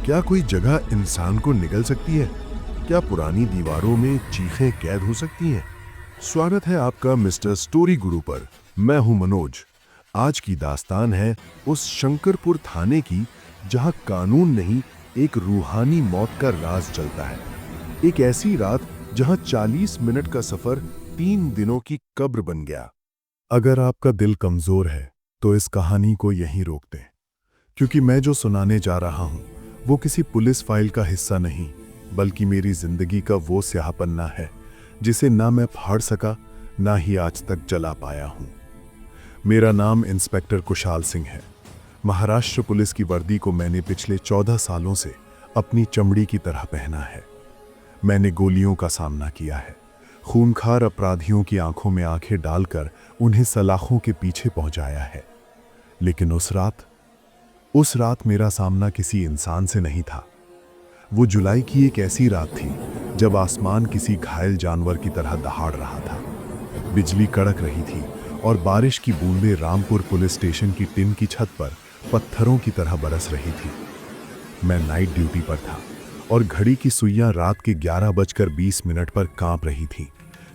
क्या कोई जगह इंसान को निगल सकती है? क्या पुरानी दीवारों में चीखें कैद हो सकती हैं? स्वागत है आपका मिस्टर स्टोरी गुरु पर। मैं हूं मनोज। आज की दास्तान है उस शंकरपुर थाने की जहां कानून नहीं, एक रूहानी मौत का राज चलता है। एक ऐसी रात जहां 40 मिनट का सफर 3 दिनों की कब्र बन गया। अगर आपका दिल कमजोर है तो इस कहानी को यहीं रोक दें, क्योंकि मैं जो सुनाने जा रहा हूं वो किसी पुलिस फाइल का हिस्सा नहीं, बल्कि मेरी जिंदगी का वो स्याह पन्ना है जिसे ना मैं फाड़ सका, ना ही आज तक जला पाया हूं। मेरा नाम इंस्पेक्टर कुशाल सिंह है। महाराष्ट्र पुलिस की वर्दी को मैंने पिछले 14 सालों से अपनी चमड़ी की तरह पहना है। मैंने गोलियों का सामना किया है, खूंखार अपराधियों की आंखों में आंखें डालकर उन्हें सलाखों के पीछे पहुंचाया है। लेकिन उस रात मेरा सामना किसी इंसान से नहीं था। वो जुलाई की एक ऐसी रात थी जब आसमान किसी घायल जानवर की तरह दहाड़ रहा था। बिजली कड़क रही थी और बारिश की बूंदें रामपुर पुलिस स्टेशन की टिन की छत पर पत्थरों की तरह बरस रही थी। मैं नाइट ड्यूटी पर था और घड़ी की सुइयां रात के 11:20 पर कांप रही थी।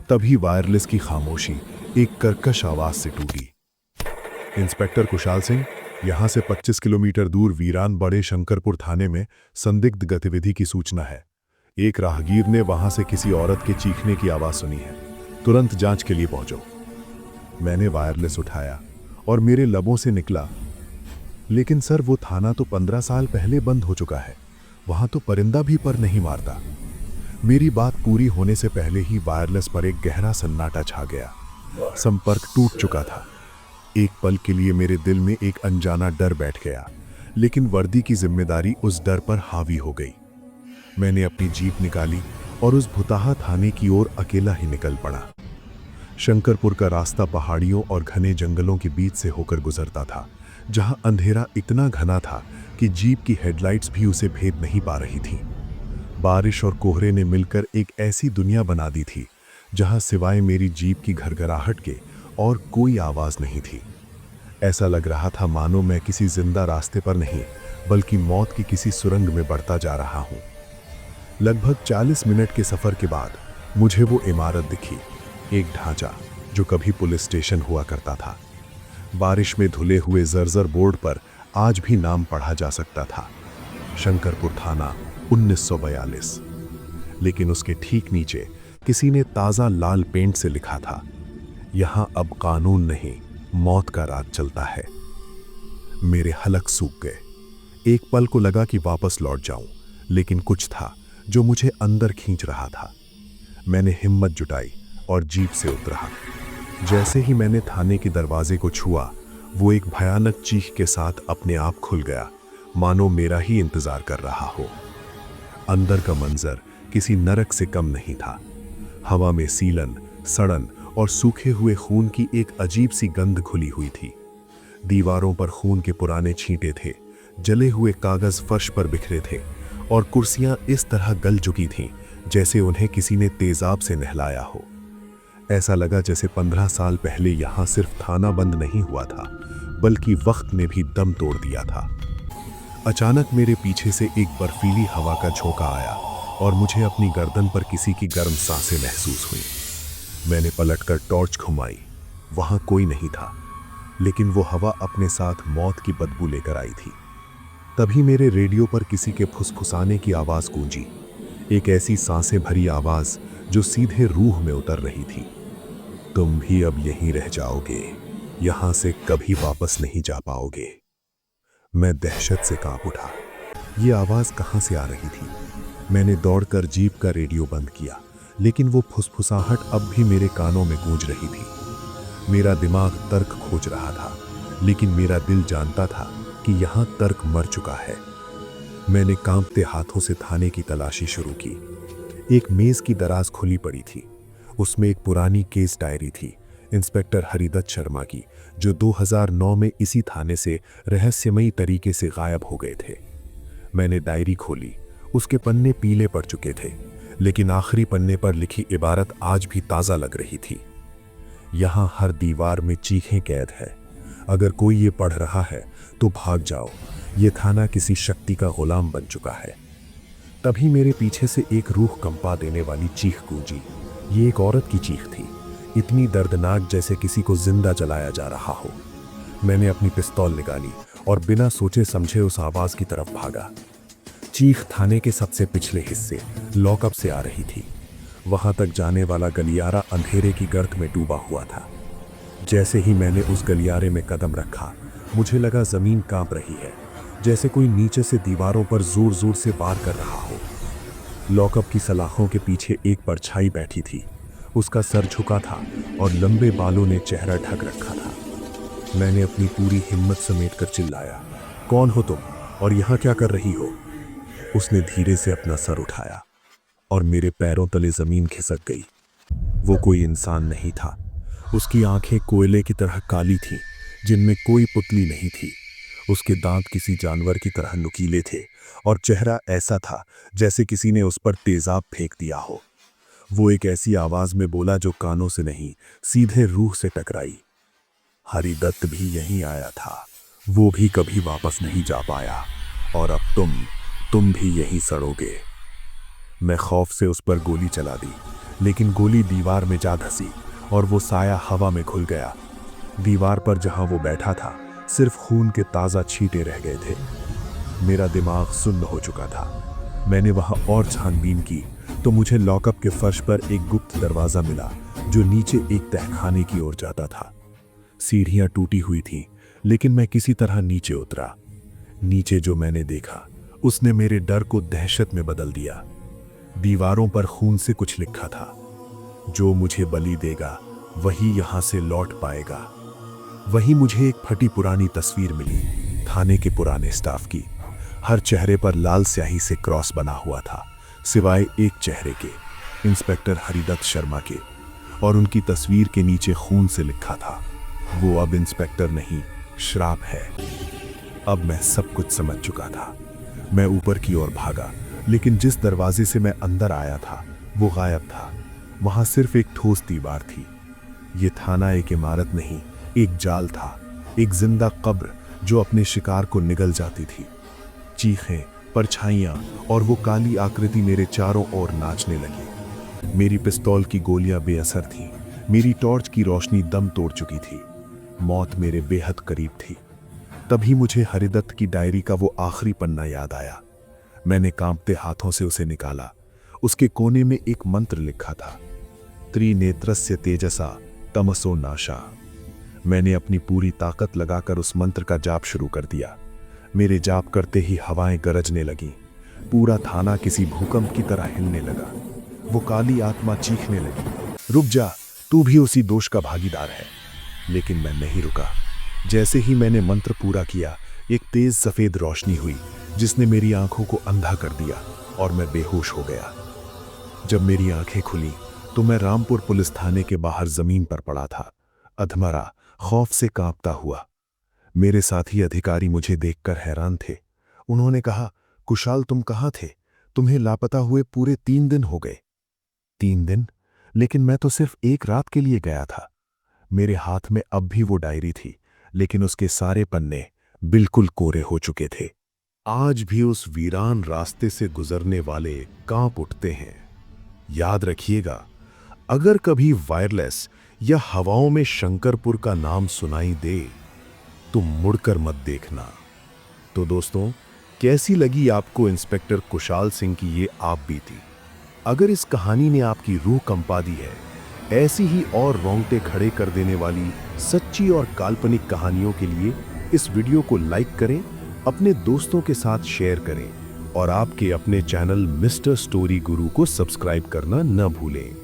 तभी वायरलेस की खामोशी एक कर्कश आवाज से टूटी। इंस्पेक्टर कुशाल सिंह, यहां से 25 किलोमीटर दूर वीरान बड़े शंकरपुर थाने में संदिग्ध गतिविधि की सूचना है। एक राहगीर ने वहां से किसी औरत के चीखने की आवाज सुनी है। तुरंत जांच के लिए पहुंचो। मैंने वायरलेस उठाया और मेरे लबों से निकला, लेकिन सर, वो थाना तो 15 साल पहले बंद हो चुका है। वहां तो परिंदा भी पर नहीं मारता। मेरी बात पूरी होने से पहले ही वायरलेस पर एक गहरा सन्नाटा छा गया। संपर्क टूट चुका था। एक पल के लिए मेरे दिल में एक अनजाना डर बैठ गया, लेकिन वर्दी की जिम्मेदारी उस डर पर हावी हो गई। मैंने अपनी जीप निकाली और उस भुताहा थाने की ओर अकेला ही निकल पड़ा। शंकरपुर का रास्ता पहाड़ियों और घने जंगलों के बीच से होकर गुजरता था, जहां अंधेरा इतना घना था कि जीप की हेडलाइट्स भी उसे भेद नहीं पा रही थी। बारिश और कोहरे ने मिलकर एक ऐसी दुनिया बना दी थी जहां सिवाय मेरी जीप की घरघराहट के और कोई आवाज नहीं थी। ऐसा लग रहा था मानो मैं किसी जिंदा रास्ते पर नहीं, बल्कि मौत की किसी सुरंग में बढ़ता जा रहा हूं। लगभग 40 मिनट के सफर के बाद मुझे वो इमारत दिखी, एक ढांचा जो कभी पुलिस स्टेशन हुआ करता था। बारिश में धुले हुए जर्जर बोर्ड पर आज भी नाम पढ़ा जा सकता था, शंकरपुर थाना 1942। लेकिन उसके ठीक नीचे किसी ने ताजा लाल पेंट से लिखा था, यहां अब कानून नहीं, मौत का राज चलता है। मेरे हलक सूख गए। एक पल को लगा कि वापस लौट जाऊं, लेकिन कुछ था जो मुझे अंदर खींच रहा था। मैंने हिम्मत जुटाई और जीप से उतरा। जैसे ही मैंने थाने के दरवाजे को छुआ, वो एक भयानक चीख के साथ अपने आप खुल गया, मानो मेरा ही इंतजार कर रहा हो। अंदर का मंजर किसी नरक से कम नहीं था। हवा में सीलन, सड़न और सूखे हुए खून की एक अजीब सी गंध घुली हुई थी। दीवारों पर खून के पुराने छींटे थे, जले हुए कागज फर्श पर बिखरे थे और कुर्सियां इस तरह गल चुकी थीं जैसे उन्हें किसी ने तेजाब से नहलाया हो। ऐसा लगा जैसे 15 साल पहले यहां सिर्फ थाना बंद नहीं हुआ था, बल्कि वक्त ने भी दम तोड़ दिया था। अचानक मेरे पीछे से एक बर्फीली हवा का झोंका आया और मुझे अपनी गर्दन पर किसी की गर्म सांसें महसूस हुई। मैंने पलटकर टॉर्च घुमाई। वहां कोई नहीं था, लेकिन वो हवा अपने साथ मौत की बदबू लेकर आई थी। तभी मेरे रेडियो पर किसी के फुसफुसाने की आवाज गूंजी, एक ऐसी सांसें भरी आवाज जो सीधे रूह में उतर रही थी। तुम भी अब यहीं रह जाओगे, यहां से कभी वापस नहीं जा पाओगे। मैं दहशत से कांप उठा। ये आवाज कहां से आ रही थी? मैंने दौड़कर जीप का रेडियो बंद किया, लेकिन वो फुसफुसाहट अब भी मेरे कानों में गूंज रही थी। मेरा दिमाग तर्क खोज रहा था, लेकिन मेरा दिल जानता था कि यहां तर्क मर चुका है। मैंने कांपते हाथों से थाने की तलाशी शुरू की। एक मेज की दराज खुली पड़ी थी। उसमें एक पुरानी केस डायरी थी, इंस्पेक्टर हरिदत्त शर्मा की, जो 2009 में इसी थाने से रहस्यमयी तरीके से गायब हो गए थे। मैंने डायरी खोली। उसके पन्ने पीले पड़ चुके थे, लेकिन आखिरी पन्ने पर लिखी इबारत आज भी ताज़ा लग रही थी। यहां हर दीवार में चीखें कैद है। अगर कोई ये पढ़ रहा है तो भाग जाओ, ये थाना किसी शक्ति का गुलाम बन चुका है। तभी मेरे पीछे से एक रूह कंपा देने वाली चीख गूंजी। ये एक औरत की चीख थी, इतनी दर्दनाक जैसे किसी को जिंदा जलाया जा रहा हो। मैंने अपनी पिस्तौल निकाली और बिना सोचे समझे उस आवाज की तरफ भागा। चीख थाने के सबसे पिछले हिस्से लॉकअप से आ रही थी। वहां तक जाने वाला गलियारा अंधेरे की गर्त में डूबा हुआ था। जैसे ही मैंने उस गलियारे में कदम रखा, मुझे लगा जमीन कांप रही है, जैसे कोई नीचे से दीवारों पर जोर जोर से वार कर रहा हो। लॉकअप की सलाखों के पीछे एक परछाई बैठी थी। उसका सर झुका था और लंबे बालों ने चेहरा ढक रखा था। मैंने अपनी पूरी हिम्मत समेट कर चिल्लाया, कौन हो तुम और यहाँ क्या कर रही हो? उसने धीरे से अपना सर उठाया और मेरे पैरों तले जमीन खिसक गई। वो कोई इंसान नहीं था। उसकी आंखें कोयले की तरह काली थीं, जिनमें कोई पुतली नहीं थी। उसके दांत किसी जानवर की तरह नुकीले थे और चेहरा ऐसा था जैसे किसी ने उस पर तेजाब फेंक दिया हो। वो एक ऐसी आवाज में बोला जो कानों से नहीं, सीधे रूह से टकराई। हरिदत्त भी यहीं आया था, वो भी कभी वापस नहीं जा पाया, और अब तुम भी यहीं सड़ोगे। मैं खौफ से उस पर गोली चला दी, लेकिन गोली दीवार में जा धंसी और वो साया हवा में घुल गया। दीवार पर जहां वो बैठा था, सिर्फ खून के ताज़ा छींटे रह गए थे। मेरा दिमाग सुन्न हो चुका था। मैंने वहां और छानबीन की तो मुझे लॉकअप के फर्श पर एक गुप्त दरवाज़ा मिला जो नीचे एक तहखाने की ओर जाता था। सीढ़ियां टूटी हुई थीं, लेकिन मैं किसी तरह नीचे उतरा। नीचे जो मैंने देखा उसने मेरे डर को दहशत में बदल दिया। दीवारों पर खून से कुछ लिखा था, जो मुझे बलि देगा वही यहां से लौट पाएगा। वहीं मुझे एक फटी पुरानी तस्वीर मिली, थाने के पुराने स्टाफ की। हर चेहरे पर लाल स्याही से क्रॉस बना हुआ था, सिवाय एक चेहरे के, इंस्पेक्टर हरिदत्त शर्मा के, और उनकी तस्वीर के नीचे खून से लिखा था, वो अब इंस्पेक्टर नहीं, श्राप है। अब मैं सब कुछ समझ चुका था। मैं ऊपर की ओर भागा, लेकिन जिस दरवाजे से मैं अंदर आया था वो गायब था। वहां सिर्फ एक ठोस दीवार थी। ये थाना एक इमारत नहीं, एक जाल था, एक जिंदा कब्र जो अपने शिकार को निगल जाती थी। चीखें, परछाइयां और वो काली आकृति मेरे चारों ओर नाचने लगी। मेरी पिस्तौल की गोलियां बेअसर थीं, मेरी टॉर्च की रोशनी दम तोड़ चुकी थी। मौत मेरे बेहद करीब थी। तभी मुझे हरिदत्त की डायरी का वो आखिरी पन्ना याद आया। मैंने कांपते हाथों से उसे निकाला। उसके कोने में एक मंत्र लिखा था, त्रिनेत्रस्य तेजसा तमसो नाशा। मैंने अपनी पूरी ताकत लगाकर उस मंत्र का जाप शुरू कर दिया। मेरे जाप करते ही हवाएं गरजने लगीं। पूरा थाना किसी भूकंप की तरह हिलने लगा। वो काली आत्मा चीखने लगी, रुक जा, तू भी उसी दोष का भागीदार है। लेकिन मैं नहीं रुका। जैसे ही मैंने मंत्र पूरा किया, एक तेज सफेद रोशनी हुई जिसने मेरी आंखों को अंधा कर दिया और मैं बेहोश हो गया। जब मेरी आंखें खुली तो मैं रामपुर पुलिस थाने के बाहर जमीन पर पड़ा था, अधमरा, खौफ से कांपता हुआ। मेरे साथी अधिकारी मुझे देखकर हैरान थे। उन्होंने कहा, कुशाल तुम कहाँ थे? तुम्हें लापता हुए पूरे 3 दिन हो गए। 3 दिन? लेकिन मैं तो सिर्फ एक रात के लिए गया था। मेरे हाथ में अब भी वो डायरी थी, लेकिन उसके सारे पन्ने बिल्कुल कोरे हो चुके थे। आज भी उस वीरान रास्ते से गुजरने वाले कांप उठते हैं। याद रखिएगा, अगर कभी वायरलेस या हवाओं में शंकरपुर का नाम सुनाई दे तो मुड़कर मत देखना। तो दोस्तों, कैसी लगी आपको इंस्पेक्टर कुशाल सिंह की ये आप बीती? अगर इस कहानी ने आपकी रूह कंपा दी है, ऐसी ही और रोंगटे खड़े कर देने वाली सच्ची और काल्पनिक कहानियों के लिए इस वीडियो को लाइक करें, अपने दोस्तों के साथ शेयर करें और आपके अपने चैनल मिस्टर स्टोरी गुरु को सब्सक्राइब करना न भूलें।